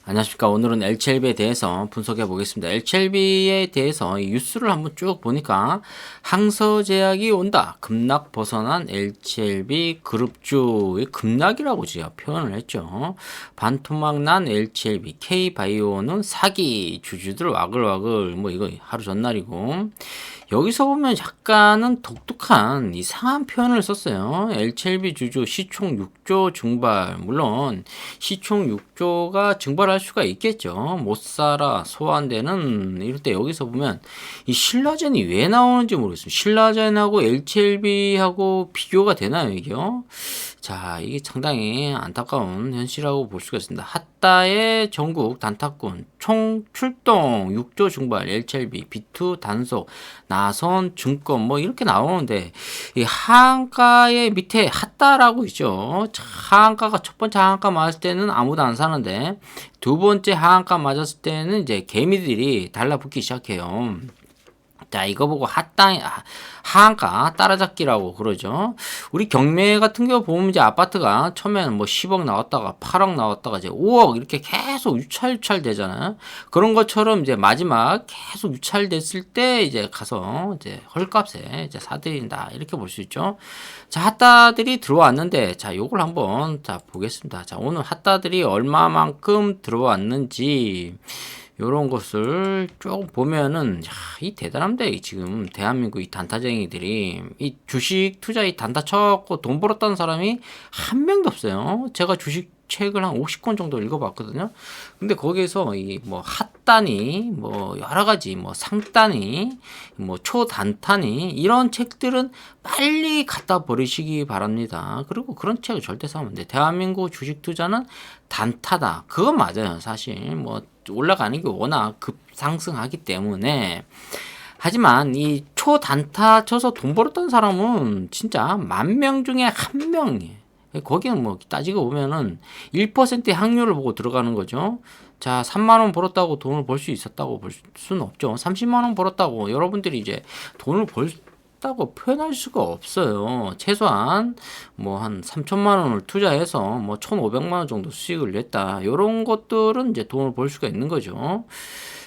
안녕하십니까. 오늘은 LCLB에 대해서 분석해 보겠습니다. LCLB에 대해서 이 뉴스를 한번 쭉 보니까 항서제약이 온다. 급락 벗어난 LCLB 그룹주의 급락이라고 제가 표현을 했죠. 반토막 난 LCLB, K바이오는 사기, 주주들 와글와글, 뭐 이거 하루 전날이고. 여기서 보면 약간은 독특한 이상한 표현을 썼어요. LCLB 주주 시총 6조 증발. 물론 시총 6조가 증발할 수가 있겠죠. 못 살아 소환되는 이럴 때 여기서 보면 이 신라젠이 왜 나오는지 모르겠어요. 신라젠하고 LCLB하고 비교가 되나요, 이게요? 자, 이게 상당히 안타까운 현실이라고 볼 수가 있습니다. 핫다의 전국 단타꾼 총 출동 6조 증발 LCLB B2 단속 나선 증권 뭐 이렇게 나오는데 이 하한가의 밑에 핫다라고 있죠. 하한가가 첫 번째 하한가 맞을 때는 아무도 안 사는데 두 번째 하한가 맞았을 때는 이제 개미들이 달라붙기 시작해요. 자, 이거 보고 하한가 따라잡기라고 그러죠. 우리 경매 같은 경우 보면 이제 아파트가 처음에는 뭐 10억 나왔다가 8억 나왔다가 이제 5억 이렇게 계속 유찰 되잖아요. 그런 것처럼 이제 마지막 계속 유찰됐을 때 이제 가서 이제 헐값에 이제 사들인다. 이렇게 볼 수 있죠. 자, 핫다들이 들어왔는데 자, 요걸 한번 자, 보겠습니다. 자, 오늘 핫다들이 얼마만큼 들어왔는지 요런 것을 쭉 보면은 이 대단합니다. 이 지금 대한민국 이 단타쟁이들이 이 주식 투자 이 단타 쳐갖고 돈 벌었다는 사람이 한 명도 없어요. 제가 주식 책을 한 50권 정도 읽어봤거든요. 근데 거기에서 이 뭐 핫단이 뭐 여러 가지 뭐 상단이 뭐 초단타니 이런 책들은 빨리 갖다 버리시기 바랍니다. 그리고 그런 책을 절대 사면 안 돼. 대한민국 주식 투자는 단타다. 그건 맞아요. 사실 뭐 올라가는 게 워낙 급상승하기 때문에. 하지만 이 초단타 쳐서 돈 벌었던 사람은 진짜 10,000명 중에 한 명이에요. 거기는 뭐 따지고 보면은 1%의 확률을 보고 들어가는 거죠. 자, 3만 원 벌었다고 돈을 벌 수 있었다고 볼 수는 없죠. 30만 원 벌었다고 여러분들이 이제 돈을 벌다고 표현할 수가 없어요. 최소한 뭐 한 3천만 원을 투자해서 뭐 1,500만 원 정도 수익을 냈다. 이런 것들은 이제 돈을 벌 수가 있는 거죠.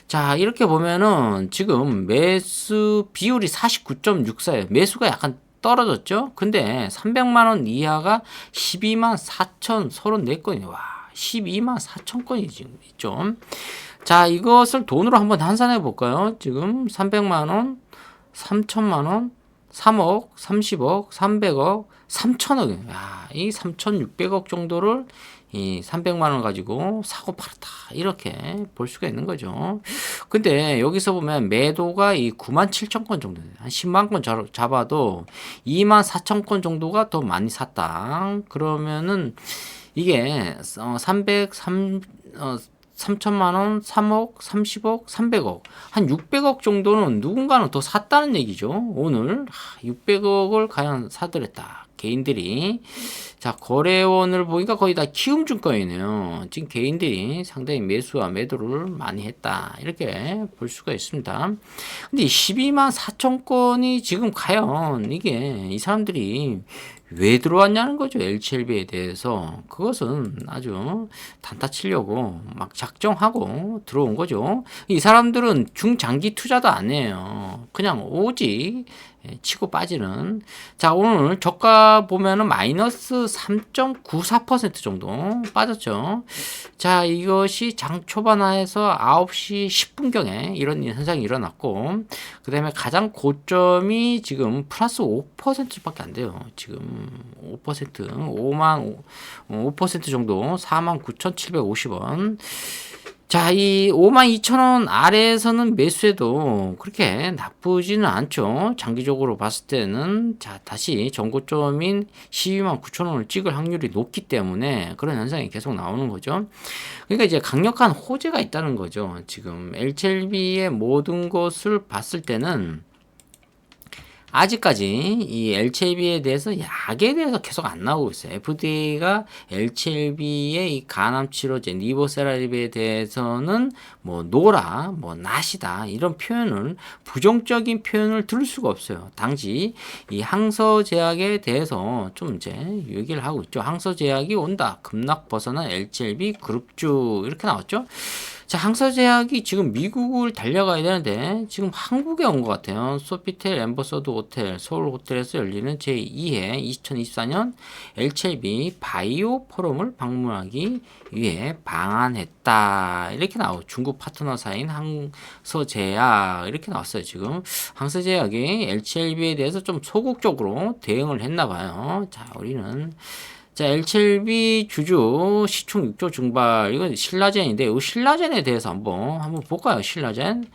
자, 이렇게 보면은 지금 매수 비율이 49.64예요. 매수가 약간 떨어졌죠? 근데 300만 원 이하가 12만 4,034건이에요. 와, 12만 4천 건이 지금 있죠. 자, 이것을 돈으로 한번 환산해 볼까요? 지금 300만 원, 3천만 원, 3억, 30억, 300억, 3천억. 야, 이 3,600억 정도를 이 300만 원 가지고 사고 팔았다. 이렇게 볼 수가 있는 거죠. 근데 여기서 보면 매도가 이 9만 7천 건 정도 돼요. 한 10만 건 잡아도 2만 4천 건 정도가 더 많이 샀다. 그러면은 이게 3천만 원, 3억, 30억, 300억. 한 600억 정도는 누군가는 더 샀다는 얘기죠. 오늘 600억을 과연 사들였다. 개인들이. 자, 거래원을 보니까 거의 다 키움증권이네요. 지금 개인들이 상당히 매수와 매도를 많이 했다. 이렇게 볼 수가 있습니다. 근데 12만 4천 건이 지금 과연 이게 이 사람들이 왜 들어왔냐는 거죠. LCLB에 대해서. 그것은 아주 단타 치려고 막 작정하고 들어온 거죠. 이 사람들은 중장기 투자도 안 해요. 그냥 오직 치고 빠지는. 자, 오늘 저가 보면은 마이너스 3.94% 정도 빠졌죠. 자, 이것이 장 초반화에서 9시 10분경에 이런 현상이 일어났고, 그 다음에 가장 고점이 지금 플러스 5%밖에 안 돼요. 지금 5%, 5% 정도, 49,750원. 자, 이 52,000원 아래에서는 매수해도 그렇게 나쁘지는 않죠. 장기적으로 봤을 때는. 자, 다시 전고점인 12만 9천원을 찍을 확률이 높기 때문에 그런 현상이 계속 나오는 거죠. 그러니까 이제 강력한 호재가 있다는 거죠. 지금 LCLB의 모든 것을 봤을 때는 아직까지 이 LCLB에 대해서 약에 대해서 계속 안 나오고 있어요. FDA가 LCLB의 이 간암 치료제 니보세라립에 대해서는 뭐 노라, 뭐 낫이다 이런 표현을 부정적인 표현을 들을 수가 없어요. 당시 이 항서제약에 대해서 좀 이제 얘기를 하고 있죠. 항서제약이 온다. 급락 벗어난 LCLB 그룹주 이렇게 나왔죠. 자, 항서제약이 지금 미국을 달려가야 되는데 지금 한국에 온 것 같아요. 소피텔 엠버서드 호텔 서울 호텔에서 열리는 제2회 2024년 LCLB 바이오 포럼을 방문하기 위해 방한했다. 이렇게 나오고 중국 파트너사인 항서제약 이렇게 나왔어요. 지금 항서제약이 LCLB에 대해서 좀 소극적으로 대응을 했나 봐요. 자, 우리는 자, LCLB 주주 시총 6조 증발. 이건 신라젠인데, 이 신라젠에 대해서 한번 볼까요? 신라젠.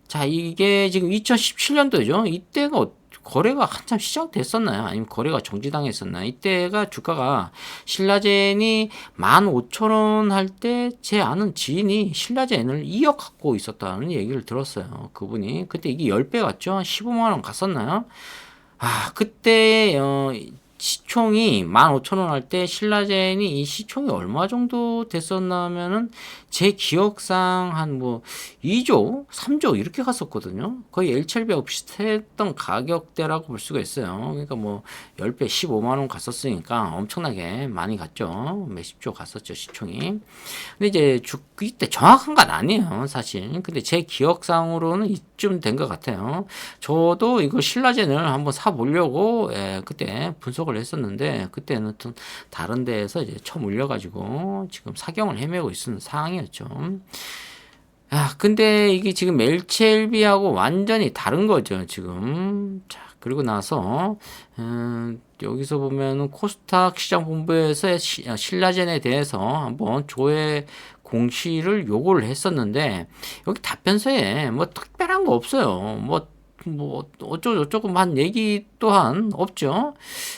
자, 이게 지금 2017년도죠. 이때가 거래가 한참 시작됐었나요? 아니면 거래가 정지당했었나요? 이때가 주가가 신라젠이 15,000원 할 때 제 아는 지인이 신라젠을 2억 갖고 있었다는 얘기를 들었어요. 그분이. 그때 이게 10배 갔죠? 15만원 갔었나요? 아, 그때, 시총이 15,000원 할 때 신라젠이 이 시총이 얼마 정도 됐었나면은 제 기억상 한 뭐 2조, 3조 이렇게 갔었거든요. 거의 LCLB하고 비슷했던 가격대라고 볼 수가 있어요. 그러니까 뭐 10배 15만 원 갔었으니까 엄청나게 많이 갔죠. 몇십 조 갔었죠, 시총이. 근데 이제 이때 정확한 건 아니에요, 사실. 근데 제 기억상으로는 이쯤 된 것 같아요. 저도 이거 신라젠을 한번 사보려고 그때 분석을 했었는데 그때는 좀 다른 데에서 이제 처음 올려가지고 지금 사경을 헤매고 있는 상황이었죠. 아, 근데 이게 지금 LCLB하고 완전히 다른 거죠, 지금. 자, 그리고 나서, 여기서 보면은 코스닥 시장본부에서 신라젠에 대해서 한번 조회 공시를 요구를 했었는데, 여기 답변서에 뭐 특별한 거 없어요. 뭐 어쩌고저쩌고 한 얘기 또한 없죠.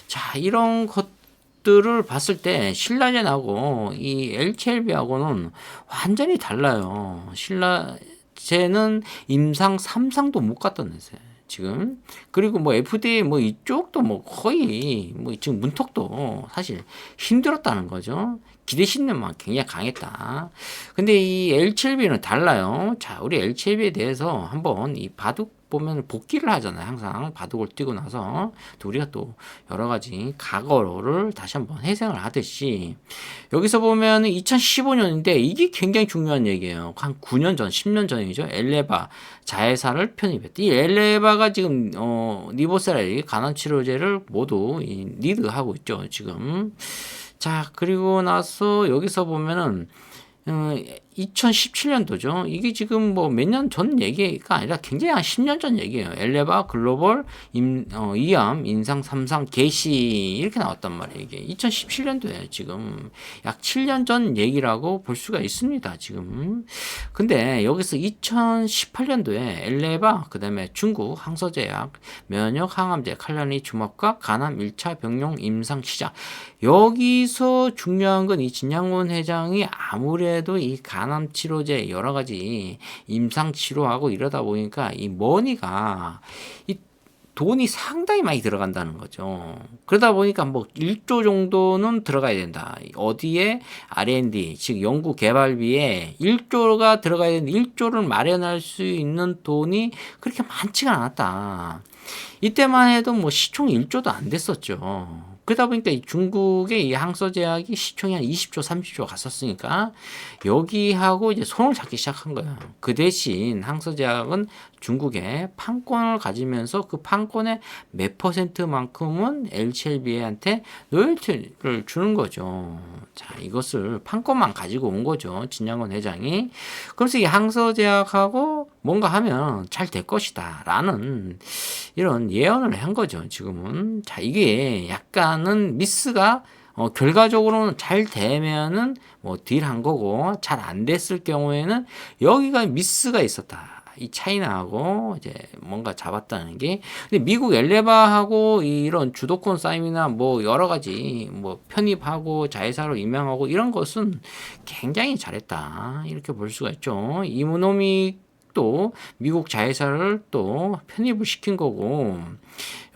자, 이런 것들을 봤을 때 신라젠하고 이 LCLB하고는 완전히 달라요. 신라젠은 임상 3상도 못 갔던 데세요. 지금 그리고 뭐 FDA 뭐 이쪽도 뭐 거의 뭐 지금 문턱도 사실 힘들었다는 거죠. 기대 신념만 굉장히 강했다. 근데 이 LCLB는 달라요. 자, 우리 LCLB에 대해서 한번 이 바둑 보면 복귀를 하잖아요. 항상 바둑을 뛰고 나서 또 우리가 또 여러 가지 과거를 다시 한번 회생을 하듯이 여기서 보면 2015년인데 이게 굉장히 중요한 얘기예요. 한 9년 전, 10년 전이죠. 엘레바 자회사를 편입했다. 이 엘레바가 지금 니보세라리 간암 치료제를 모두 리드하고 있죠. 지금. 자, 그리고 나서 여기서 보면은 2017년도죠. 이게 지금 뭐 몇 년 전 얘기가 아니라 굉장히 한 10년 전 얘기예요. 엘레바 글로벌 이암 인상 3상 개시 이렇게 나왔단 말이에요. 이게 2017년도에 지금 약 7년 전 얘기라고 볼 수가 있습니다. 지금. 근데 여기서 2018년도에 엘레바 그다음에 중국 항서제약 면역 항암제 칼라니 주막과 간암 1차 병용 임상 시작. 여기서 중요한 건 이 진양원 회장이 아무래도 이 간암 치료제 여러 가지 임상 치료하고 이러다 보니까 이 머니가 이 돈이 상당히 많이 들어간다는 거죠. 그러다 보니까 뭐 1조 정도는 들어가야 된다. 어디에 R&D, 즉 연구 개발비에 1조가 들어가야 되는데 1조를 마련할 수 있는 돈이 그렇게 많지가 않았다. 이때만 해도 뭐 시총이 1조도 안 됐었죠. 그러다 보니까 이 중국의 이 항서제약이 시총이 한 20조, 30조 갔었으니까 여기하고 이제 손을 잡기 시작한 거예요. 그 대신 항서제약은 중국에 판권을 가지면서 그 판권의 몇 %만큼은 LCLB한테 로열티를 주는 거죠. 자, 이것을 판권만 가지고 온 거죠. 진양원 회장이. 그래서 이 항서제약하고 뭔가 하면 잘 될 것이다. 라는 이런 예언을 한 거죠. 지금은. 자, 이게 약간은 미스가 결과적으로는 잘 되면은 뭐 딜한 거고 잘 안 됐을 경우에는 여기가 미스가 있었다. 이 차이나하고 이제 뭔가 잡았다는 게. 근데 미국 엘레바하고 이런 주도권 싸움이나 뭐 여러 가지 뭐 편입하고 자회사로 임명하고 이런 것은 굉장히 잘했다. 이렇게 볼 수가 있죠. 이모노믹 이것도 미국 자회사를 또 편입을 시킨 거고,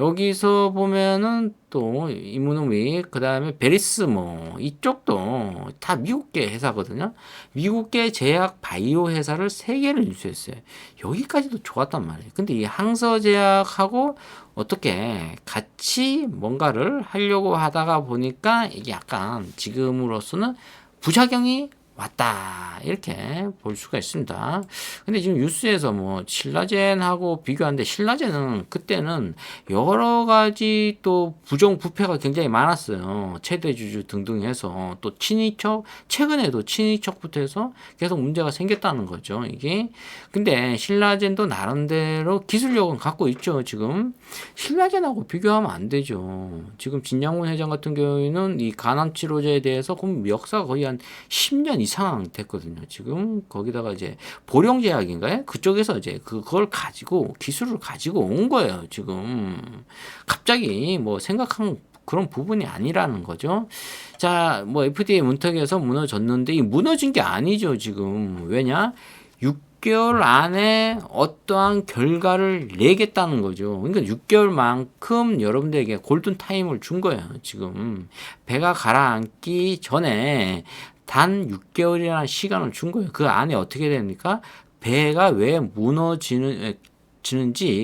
여기서 보면은 또 이무노미, 그 다음에 베리스모 이쪽도 다 미국계 회사거든요. 미국계 제약 바이오 회사를 3개를 인수했어요. 여기까지도 좋았단 말이에요. 근데 이 항서제약하고 어떻게 같이 뭔가를 하려고 하다가 보니까 이게 약간 지금으로서는 부작용이 왔다 이렇게 볼 수가 있습니다. 근데 지금 뉴스에서 뭐 신라젠하고 비교하는데, 신라젠은 그때는 여러 가지 또 부정부패가 굉장히 많았어요. 최대 주주 등등 해서 또 친인척, 최근에도 친인척부터 해서 계속 문제가 생겼다는 거죠, 이게. 근데 신라젠도 나름대로 기술력은 갖고 있죠. 지금 신라젠하고 비교하면 안 되죠. 지금 진양훈 회장 같은 경우에는 이 간암 치료제에 대해서 그럼 역사가 거의 한 10년 이상 됐거든요. 지금 거기다가 이제 보령제약인가요? 그쪽에서 이제 그걸 가지고 기술을 가지고 온 거예요. 지금 갑자기 뭐 생각한 그런 부분이 아니라는 거죠. 자, 뭐 FDA 문턱에서 무너졌는데 이 무너진 게 아니죠. 지금 왜냐? 6개월 안에 어떠한 결과를 내겠다는 거죠. 그러니까 6개월만큼 여러분들에게 골든 타임을 준 거예요. 지금 배가 가라앉기 전에 단 6개월이라는 시간을 준 거예요. 그 안에 어떻게 됩니까? 배가 왜 무너지는지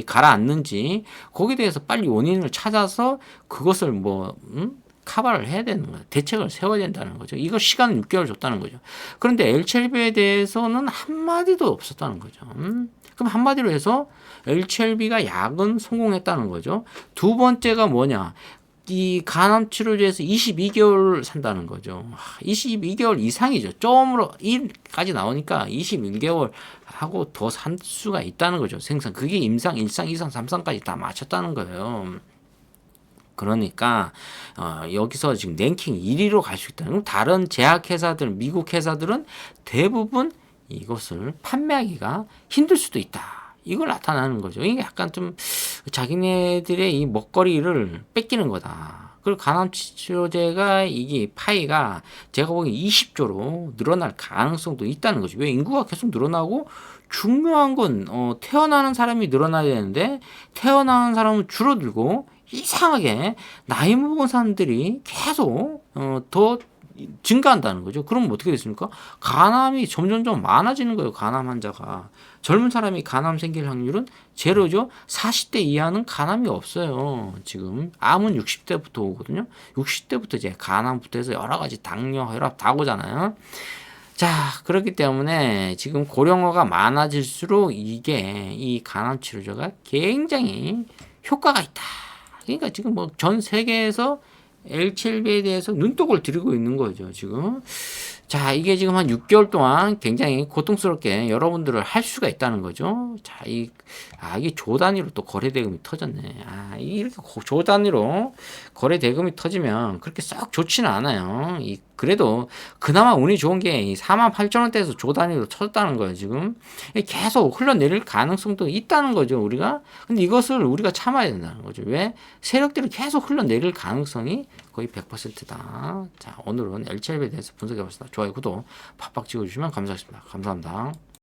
가라앉는지 거기에 대해서 빨리 원인을 찾아서 그것을 카바를 해야 되는 거예요. 대책을 세워야 된다는 거죠. 이거 시간은 6개월 줬다는 거죠. 그런데 엘첼비에 대해서는 한마디도 없었다는 거죠. 그럼 한마디로 해서 엘첼비가 약은 성공했다는 거죠. 두 번째가 뭐냐? 이 간암 치료제에서 22개월 산다는 거죠. 22개월 이상이죠. 점으로 1까지 나오니까 21개월 하고 더 산 수가 있다는 거죠. 생산. 그게 임상, 1상, 2상, 3상까지 다 맞췄다는 거예요. 그러니까 여기서 지금 랭킹 1위로 갈 수 있다. 그럼 다른 제약회사들, 미국 회사들은 대부분 이것을 판매하기가 힘들 수도 있다. 이걸 나타나는 거죠. 이게 약간 좀 자기네들의 이 먹거리를 뺏기는 거다. 그리고 간암 치료제가 이게 파이가 제가 보기엔 20조로 늘어날 가능성도 있다는 거죠. 왜? 인구가 계속 늘어나고 중요한 건 태어나는 사람이 늘어나야 되는데 태어나는 사람은 줄어들고 이상하게 나이 먹은 사람들이 계속 더 증가한다는 거죠. 그럼 어떻게 됐습니까? 간암이 점점점 많아지는 거예요. 간암 환자가. 젊은 사람이 간암 생길 확률은 제로죠. 40대 이하는 간암이 없어요. 지금 암은 60대부터 오거든요. 60대부터 이제 간암부터 해서 여러 가지 당뇨, 혈압 다 오잖아요. 자, 그렇기 때문에 지금 고령화가 많아질수록 이게 이 간암 치료제가 굉장히 효과가 있다. 그러니까 지금 뭐 전 세계에서 L7B에 대해서 눈독을 들이고 있는 거죠, 지금. 자, 이게 지금 한 6개월 동안 굉장히 고통스럽게 여러분들을 할 수가 있다는 거죠. 자, 이게 조 단위로 또 거래 대금이 터졌네. 이렇게 조 단위로 거래 대금이 터지면 그렇게 썩 좋지는 않아요. 그래도 그나마 운이 좋은 게 48,000원대에서 조 단위로 터졌다는 거예요, 지금. 계속 흘러내릴 가능성도 있다는 거죠, 우리가. 근데 이것을 우리가 참아야 된다는 거죠. 왜? 세력들이 계속 흘러내릴 가능성이 거의 100%다. 자, 오늘은 L7에 대해서 분석해 봤습니다. 좋아요, 구독 팍팍 찍어주시면 감사하겠습니다. 감사합니다.